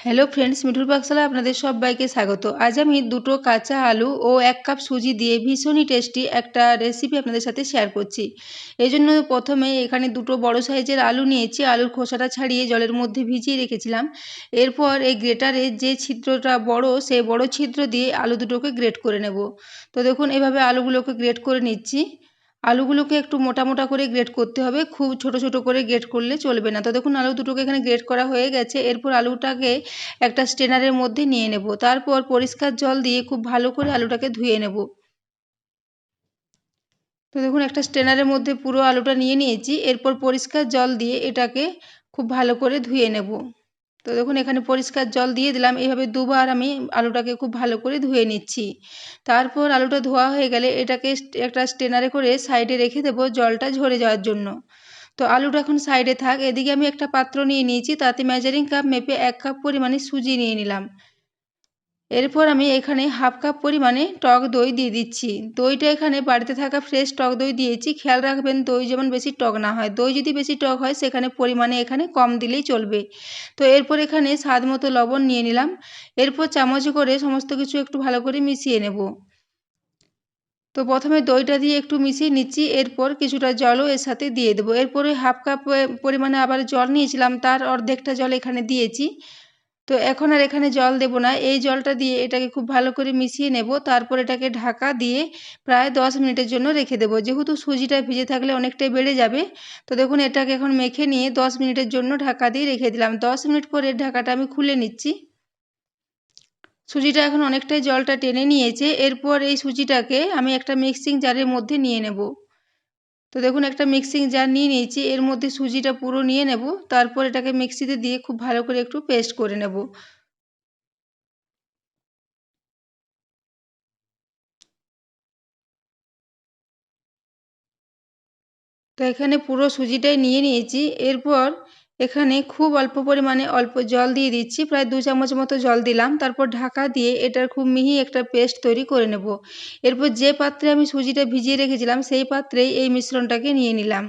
Hello friends, মিঠুর পাকশালায় আপনাদের সবাইকে স্বাগত। আজ আমি দুটো কাঁচা আলু ও 1 কাপ সুজি দিয়ে ভীষণই টেস্টি একটা রেসিপি আপনাদের সাথে শেয়ার করছি। এই জন্য প্রথমে এখানে দুটো বড় সাইজের আলু নিয়েছি। আলুর খোসাটা ছাড়িয়ে জলের মধ্যে ভিজিয়ে রেখেছিলাম। এরপর এই গ্রেটারে যে ছিদ্রটা বড়, সেই বড় ছিদ্র দিয়ে আলু দুটোকে গ্রেট করে নেব। তো দেখুন এভাবে আলুগুলোকে গ্রেট করে নিচ্ছি। আলুগুলোকে একটু মোটা মোটা করে গ্রেট করতে হবে, খুব ছোট ছোট করে গ্রেট করলে চলবে না। তো দেখুন আলু দুটোকে এখানে গ্রেট করা হয়ে গেছে। এরপর আলুটাকে একটা স্ট্রেনারের মধ্যে নিয়ে নেব। তারপর পরিষ্কার জল দিয়ে খুব ভালো করে আলুটাকে ধুয়ে নেব। তো দেখুন একটা স্ট্রেনারের মধ্যে পুরো আলুটা নিয়ে নিয়েছি। এরপর পরিষ্কার জল দিয়ে এটাকে খুব ভালো করে ধুয়ে নেব। তো দেখুন এখানে পরিষ্কার জল দিয়ে দিলাম। এইভাবে দুবার আমি আলুটাকে খুব ভালো করে ধুয়ে নিচ্ছি। তারপর আলুটা ধোয়া হয়ে গেলে এটাকে একটা স্ট্রেনারে করে সাইডে রেখে দেবো জলটা ঝরে যাওয়ার জন্য। তো আলুটা এখন সাইডে থাক। এদিকে আমি একটা পাত্র নিয়ে নিয়েছি, তাতে মেজারিং কাপ মেপে 1 কাপ পরিমাণে সুজি নিয়ে নিলাম। এরপর আমি এখানে হাফ কাপ পরিমাণে টক দই দিয়ে দিচ্ছি। দইটা এখানে বাড়িতে থাকা ফ্রেশ টক দই দিয়েছি। খেয়াল রাখবেন দই যেমন বেশি টক না হয়। দই যদি বেশি টক হয় সেখানে পরিমাণে এখানে কম দিলেই চলবে। তো এরপর এখানে স্বাদ মতো লবণ নিয়ে নিলাম। এরপর চামচে করে সমস্ত কিছু একটু ভালো করে মিশিয়ে নেব। তো প্রথমে দইটা দিয়ে একটু মিশিয়ে নিচ্ছি। এরপর কিছুটা জলও এর সাথে দিয়ে দেবো। এরপরে হাফ কাপ পরিমাণে আবার জল নিয়েছিলাম, তার অর্ধেকটা জল এখানে দিয়েছি। তো এখন আর এখানে জল দেব না। এই জলটা দিয়ে এটাকে খুব ভালো করে মিশিয়ে নেব। তারপর এটাকে ঢাকা দিয়ে প্রায় 10 মিনিটের জন্য রেখে দেবো। যেহেতু সুজিটা ভিজে থাকলে অনেকটাই বেড়ে যাবে। তো দেখুন এটাকে এখন মেখে নিয়ে 10 মিনিটের জন্য ঢাকা দিয়ে রেখে দিলাম। 10 মিনিট পরে ঢাকাটা আমি খুলে নিচ্ছি। সুজিটা এখন অনেকটাই জলটা টেনে নিয়েছে। এরপর এই সুজিটাকে আমি একটা মিক্সিং জারের মধ্যে নিয়ে নেব। তো দেখুন একটা মিক্সিং জার নিয়ে নিয়েছি, এর মধ্যে সুজিটা পুরো নিয়ে নেব। তারপর এটাকে মিক্সিতে দিয়ে খুব ভালো করে একটু পেস্ট করে নেব। তো এখানে পুরো সুজিটাই নিয়ে নিয়েছি। এরপর এখানে খুব অল্প পরিমাণে অল্প জল দিয়ে দিচ্ছি, প্রায় 2 চামচ মতো জল দিলাম। তারপর ঢাকা দিয়ে এটার খুব মিহি একটা পেস্ট তৈরি করে নেব। এরপর যে পাত্রে আমি সুজিটা ভিজিয়ে রেখেছিলাম সেই পাত্রেই এই মিশ্রণটাকে নিয়ে নিলাম।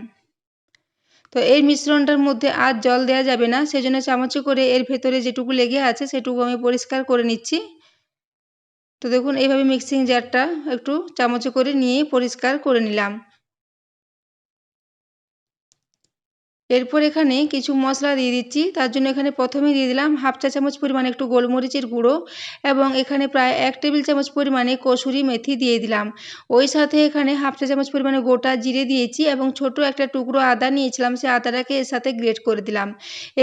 তো এই মিশ্রণটার মধ্যে আর জল দেওয়া যাবে না, সেজন্য চামচে করে এর ভেতরে যেটুকু লেগে আছে সেটুকু আমি পরিষ্কার করে নিচ্ছি। তো দেখুন এইভাবে মিক্সিং জারটা একটু চামচে করে নিয়ে পরিষ্কার করে নিলাম। এরপর এখানে কিছু মশলা দিয়ে দিচ্ছি। তার জন্য এখানে প্রথমেই দিয়ে দিলাম হাফ চা চামচ পরিমাণে একটু গোলমরিচের গুঁড়ো, এবং এখানে প্রায় 1 টেবিল চামচ পরিমাণে কসুরি মেথি দিয়ে দিলাম। ওই সাথে এখানে হাফ চা চামচ পরিমাণে গোটা জিরে দিয়েছি, এবং ছোট একটা টুকরো আদা নিয়েছিলাম, সেই আদাটাকে এর সাথে গ্রেট করে দিলাম।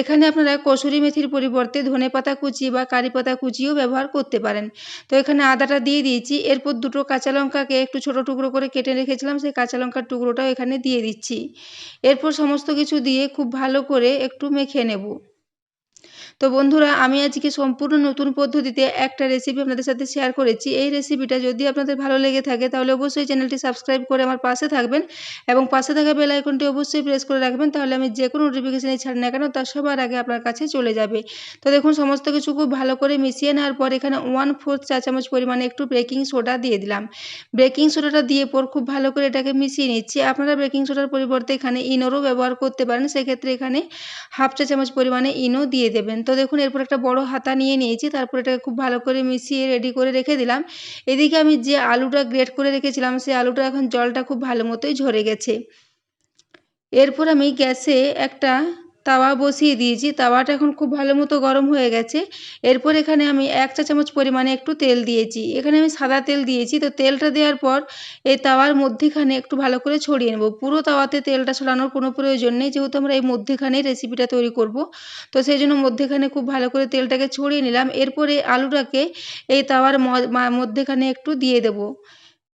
এখানে আপনারা কসুরি মেথির পরিবর্তে ধনেপাতা কুচি বা কারি পাতা কুচিও ব্যবহার করতে পারেন। তো এখানে আদাটা দিয়ে দিয়েছি। এরপর দুটো কাঁচা লঙ্কাকে একটু ছোট টুকরো করে কেটে রেখেছিলাম, সেই কাঁচা লঙ্কার টুকরোটাও এখানে দিয়ে দিচ্ছি। এরপর সমস্ত কিছু দিয়ে খুব ভালো করে একটু মেখে নেব। তো বন্ধুরা, আমি আজকে সম্পূর্ণ নতুন পদ্ধতিতে একটা রেসিপি আপনাদের সাথে শেয়ার করেছি। এই রেসিপিটা যদি আপনাদের ভালো লেগে থাকে তাহলে অবশ্যই চ্যানেলটি সাবস্ক্রাইব করে আমার পাশে থাকবেন, এবং পাশে থাকা বেল আইকনটি অবশ্যই প্রেস করে রাখবেন। তাহলে আমি যে কোনো নোটিফিকেশানই ছাড়ি না কেন তার সবার আগে আপনার কাছে চলে যাবে। তো দেখুন সমস্ত কিছু খুব ভালো করে মিশিয়ে নেওয়ার পর এখানে 1/4 চা চামচ পরিমাণে একটু বেকিং সোডা দিয়ে দিলাম। বেকিং সোডাটা দিয়ে পর খুব ভালো করে এটাকে মিশিয়ে নিচ্ছি। আপনারা বেকিং সোডার পরিবর্তে এখানে ইনোরও ব্যবহার করতে পারেন। সেক্ষেত্রে এখানে হাফ চা চামচ পরিমাণে ইনো দিয়ে দেবেন। তো দেখুন এরপর একটা বড় হাতা নিয়ে নিয়েছি। তারপর এটাকে খুব ভালো করে মিশিয়ে রেডি করে রেখে দিলাম। এদিকে আমি যে আলুটা গ্রেট করে রেখেছিলাম সেই আলুটা এখন জলটা খুব ভালো মতোই ঝরে গেছে। এরপর আমি গ্যাসে একটা তাওয়া বসিয়ে দিয়েছি। তাওয়াটা এখন খুব ভালো মতো গরম হয়ে গেছে। এরপর এখানে আমি 1 চা চামচ পরিমাণে একটু তেল দিয়েছি। এখানে আমি সাদা তেল দিয়েছি। তো তেলটা দেওয়ার পর এই তাওয়ার মধ্যিখানে একটু ভালো করে ছড়িয়ে নেব। পুরো তাওয়াতে তেলটা ছড়ানোর কোনো প্রয়োজন নেই, যেহেতু আমরা এই মধ্যিখানেই রেসিপিটা তৈরি করব। তো সেই জন্য মধ্যিখানে খুব ভালো করে তেলটাকে ছড়িয়ে নিলাম। এরপরে আলুটাকে এই তাওয়ার মধ্যিখানে একটু দিয়ে দেব।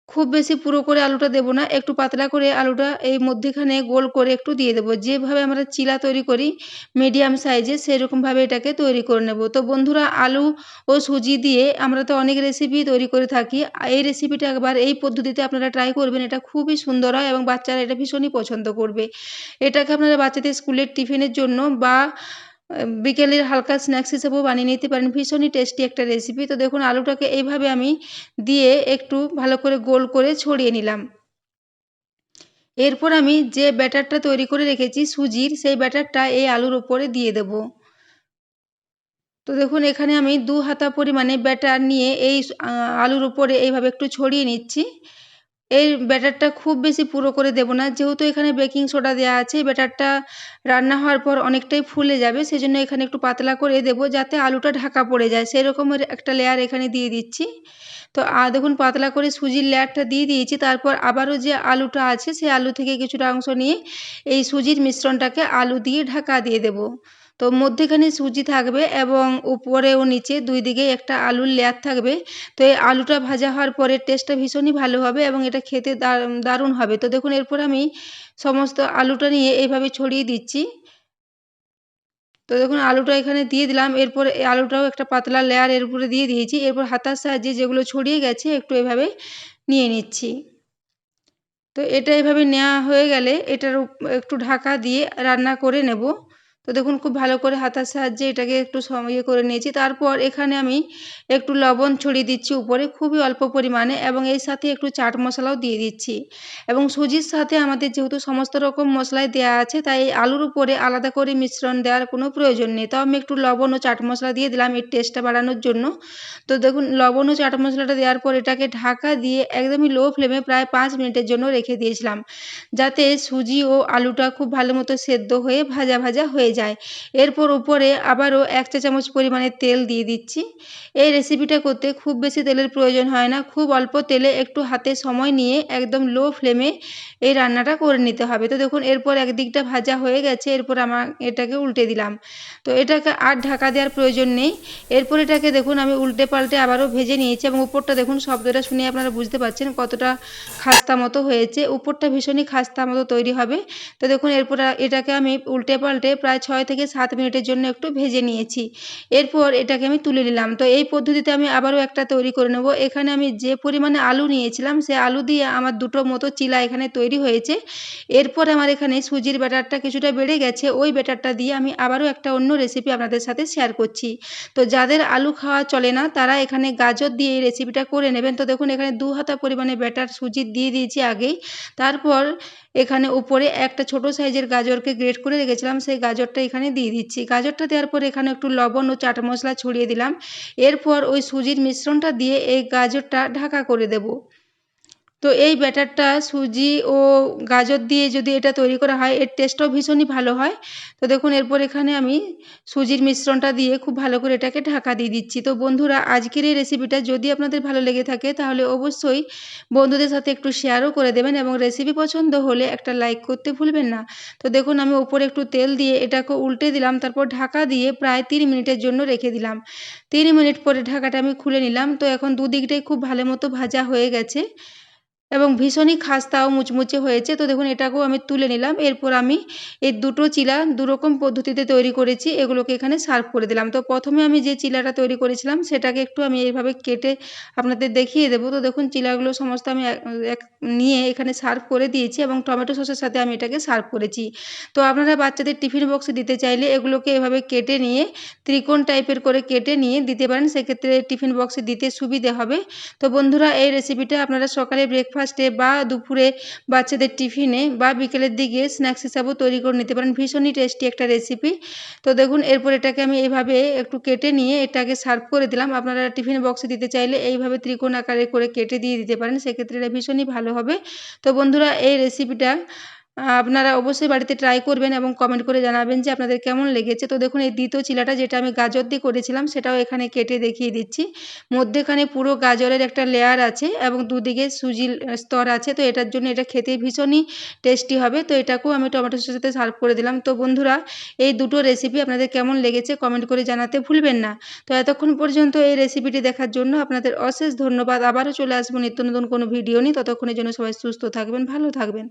খুব বেশি পুরো করে আলুটা দেব না, একটু পাতলা করে আলুটা এই মধ্যিখানে গোল করে একটু দিয়ে দেবো। যেভাবে আমরা চিলা তৈরি করি মিডিয়াম সাইজে, সেরকমভাবে এটাকে তৈরি করে নেব। তো বন্ধুরা, আলু ও সুজি দিয়ে আমরা তো অনেক রেসিপি তৈরি করে থাকি। এই রেসিপিটা একবার এই পদ্ধতিতে আপনারা ট্রাই করবেন। এটা খুবই সুন্দর হয় এবং বাচ্চারা এটা ভীষণই পছন্দ করবে। এটাকে আপনারা বাচ্চাদের স্কুলের টিফিনের জন্য বা বিকেলের হালকা স্ন্যাক্স হিসেবেও বানিয়ে নিতে পারেন। ভীষণই টেস্টি একটা রেসিপি। তো দেখুন আলুটাকে এইভাবে আমি দিয়ে একটু ভালো করে গোল করে ছড়িয়ে নিলাম। এরপর আমি যে ব্যাটারটা তৈরি করে রেখেছি সুজির, সেই ব্যাটারটা এই আলুর ওপরে দিয়ে দেব। তো দেখুন এখানে আমি 2 হাতা পরিমাণে ব্যাটার নিয়ে এই আলুর উপরে এইভাবে একটু ছড়িয়ে নিচ্ছি। এই ব্যাটারটা খুব বেশি পুরো করে দেব না, যেহেতু এখানে বেকিং সোডা দেওয়া আছে। ব্যাটারটা রান্না হওয়ার পর অনেকটাই ফুলে যাবে, সেজন্য এখানে একটু পাতলা করে দেব যাতে আলুটা ঢাকা পড়ে যায়, সেই রকমের একটা লেয়ার এখানে দিয়ে দিচ্ছি। তো দেখুন পাতলা করে সুজির লেয়ারটা দিয়ে দিয়েছি। তারপর আবারও যে আলুটা আছে সেই আলু থেকে কিছুটা অংশ নিয়ে এই সুজির মিশ্রণটাকে আলু দিয়ে ঢাকা দিয়ে দেব। তো মধ্যেখানে সুজি থাকবে এবং উপরে ও নিচে দুই দিকেই একটা আলুর লেয়ার থাকবে। তো এই আলুটা ভাজা হওয়ার পরে টেস্টটা ভীষণই ভালো হবে এবং এটা খেতে দারুণ হবে। তো দেখুন এরপর আমি সমস্ত আলুটা নিয়ে এইভাবে ছড়িয়ে দিচ্ছি। তো দেখুন আলুটা এখানে দিয়ে দিলাম। এরপর এই আলুটাও একটা পাতলা লেয়ার এর উপরে দিয়ে দিয়েছি। এরপর হাতার সাহায্যে যেগুলো ছড়িয়ে গেছে একটু এভাবে নিয়ে নিচ্ছি। তো এটা এভাবে নেওয়া হয়ে গেলে এটার একটু ঢাকা দিয়ে রান্না করে নেব। তো দেখুন খুব ভালো করে হাতার সাহায্যে এটাকে একটু করে নিয়েছি। তারপর এখানে আমি একটু লবণ ছড়িয়ে দিচ্ছি উপরে, খুবই অল্প পরিমাণে, এবং এর সাথে একটু চাট মশলাও দিয়ে দিচ্ছি। এবং সুজির সাথে আমাদের যেহেতু সমস্ত রকম মশলাই দেওয়া আছে, তাই এই আলুর উপরে আলাদা করে মিশ্রণ দেওয়ার কোনো প্রয়োজন নেই। তো আমি একটু লবণ ও চাট মশলা দিয়ে দিলাম এর টেস্টটা বাড়ানোর জন্য। তো দেখুন লবণ ও চাট মশলাটা দেওয়ার পর এটাকে ঢাকা দিয়ে একদমই লো ফ্লেমে প্রায় 5 মিনিটের জন্য রেখে দিয়েছিলাম, যাতে সুজি ও আলুটা খুব ভালো মতো সেদ্ধ হয়ে ভাজা ভাজা হয়ে যায়। এরপর উপরে আবারও 1 চা চামচ পরিমাণে তেল দিয়ে দিচ্ছি। এই রেসিপিটা করতে খুব বেশি তেলের প্রয়োজন হয় না, খুব অল্প তেলে একটু হাতে সময় নিয়ে একদম লো ফ্লেমে এই রান্নাটা করে নিতে হবে। তো দেখুন এরপর একদিকটা ভাজা হয়ে গেছে, এরপর এটাকে উল্টে দিলাম। তো এটাকে আর ঢাকা দেওয়ার প্রয়োজন নেই। এরপর এটাকে দেখুন আমি উল্টে পাল্টে আবারও ভেজে নিয়েছি এবং উপরটা দেখুন শব্দটা শুনে আপনারা বুঝতে পারছেন কতটা খাস্তা মতো হয়েছে। উপরটা ভীষণই খাস্তা মতো তৈরি হবে। তো দেখুন এরপর এটাকে আমি উল্টে পাল্টে প্রায় 6 থেকে 7 মিনিটের জন্য একটু ভেজে নিয়েছি। এরপর এটাকে আমি তুলে নিলাম। তো এই পদ্ধতিতে আমি আবারও একটা তৈরি করে নেব। এখানে আমি যে পরিমাণে আলু নিয়েছিলাম সে আলু দিয়ে আমার দুটো মতো চিলা এখানে তৈরি হয়েছে। এরপর আমার এখানে সুজির ব্যাটারটা কিছুটা বেড়ে গেছে, ওই ব্যাটারটা দিয়ে আমি আবারও একটা অন্য রেসিপি আপনাদের সাথে শেয়ার করছি। তো যাদের আলু খাওয়া চলে না তারা এখানে গাজর দিয়ে এই রেসিপিটা করে নেবেন। তো দেখুন এখানে 2 হাতা পরিমাণে ব্যাটার সুজির দিয়ে দিয়েছি আগেই। তারপর এখানে উপরে একটা ছোট সাইজের গাজরকে গ্রেট করে রেখেছিলাম, সেই গাজরটা এখানে দিয়ে দিচ্ছি। গাজরটা দেওয়ার পর এখানে একটু লবণ ও চাট মশলা ছড়িয়ে দিলাম। এরপর ওই সুজির মিশ্রণটা দিয়ে এই গাজরটা ঢাকা করে দেব। তো এই ব্যাটারটা সুজি ও গাজর দিয়ে যদি এটা তৈরি করা হয় এর টেস্টটাও ভীষণই ভালো হয়। তো দেখুন এরপর এখানে আমি সুজির মিশ্রণটা দিয়ে খুব ভালো করে এটাকে ঢাকা দিয়ে দিচ্ছি। তো বন্ধুরা আজকের এই রেসিপিটা যদি আপনাদের ভালো লেগে থাকে তাহলে অবশ্যই বন্ধুদের সাথে একটু শেয়ারও করে দেবেন এবং রেসিপি পছন্দ হলে একটা লাইক করতে ভুলবেন না। তো দেখুন আমি উপরে একটু তেল দিয়ে এটাকে উল্টে দিলাম, তারপর ঢাকা দিয়ে প্রায় 3 মিনিটের জন্য রেখে দিলাম। 3 মিনিট পরে ঢাকাটা আমি খুলে নিলাম। তো এখন দুদিকটাই খুব ভালো মতো ভাজা হয়ে গেছে এবং ভীষণই খাস্তা ও মুচমুচে হয়েছে। তো দেখুন এটাকেও আমি তুলে নিলাম। এরপর আমি এই দুটো চিলা দুরকম পদ্ধতিতে তৈরি করেছি, এগুলোকে এখানে সার্ভ করে দিলাম। তো প্রথমে আমি যে চিলাটা তৈরি করেছিলাম সেটাকে একটু আমি এইভাবে কেটে আপনাদের দেখিয়ে দেবো। তো দেখুন চিলাগুলো সমস্ত আমি নিয়ে এখানে সার্ভ করে দিয়েছি এবং টমেটো সসের সাথে আমি এটাকে সার্ভ করেছি। তো আপনারা বাচ্চাদের টিফিন বক্সে দিতে চাইলে এগুলোকে এভাবে কেটে নিয়ে ত্রিকোণ টাইপের করে কেটে নিয়ে দিতে পারেন, সেক্ষেত্রে টিফিন বক্সে দিতে সুবিধে হবে। তো বন্ধুরা এই রেসিপিটা আপনারা সকালে ব্রেকফাস্টে বা দুপুরে বাচ্চাদের টিফিনে বা বিকেলের দিকে স্ন্যাক্স হিসাবেও তৈরি করে নিতে পারেন, ভীষণই টেস্টি একটা রেসিপি। তো দেখুন এরপর এটাকে আমি এইভাবে একটু কেটে নিয়ে এটাকে সার্ভ করে দিলাম। আপনারা টিফিন বক্সে দিতে চাইলে এইভাবে ত্রিকোণ আকারে করে কেটে দিয়ে দিতে পারেন, সেক্ষেত্রে এটা ভীষণই ভালো হবে। তো বন্ধুরা এই রেসিপিটা আপনারা অবশ্যই বাড়িতে ট্রাই করবেন এবং কমেন্ট করে জানাবেন যে আপনাদের কেমন লেগেছে। তো দেখুন এই দ্বিতীয় চিলাটা যেটা আমি গাজর দিয়ে করেছিলাম সেটাও এখানে কেটে দেখিয়ে দিচ্ছি। মধ্যেখানে পুরো গাজরের একটা লেয়ার আছে এবং দুদিকে সুজির স্তর আছে। তো এটার জন্য এটা খেতে ভীষণই টেস্টি হবে। তো এটাকেও আমি টমেটো সসের সাথে সার্ভ করে দিলাম। তো বন্ধুরা এই দুটো রেসিপি আপনাদের কেমন লেগেছে কমেন্ট করে জানাতে ভুলবেন না। তো এতক্ষণ পর্যন্ত এই রেসিপিটি দেখার জন্য আপনাদের অশেষ ধন্যবাদ। আবারও চলে আসবো নিত্য নতুন কোনো ভিডিও নিয়ে। ততক্ষণের জন্য সবাই সুস্থ থাকবেন, ভালো থাকবেন।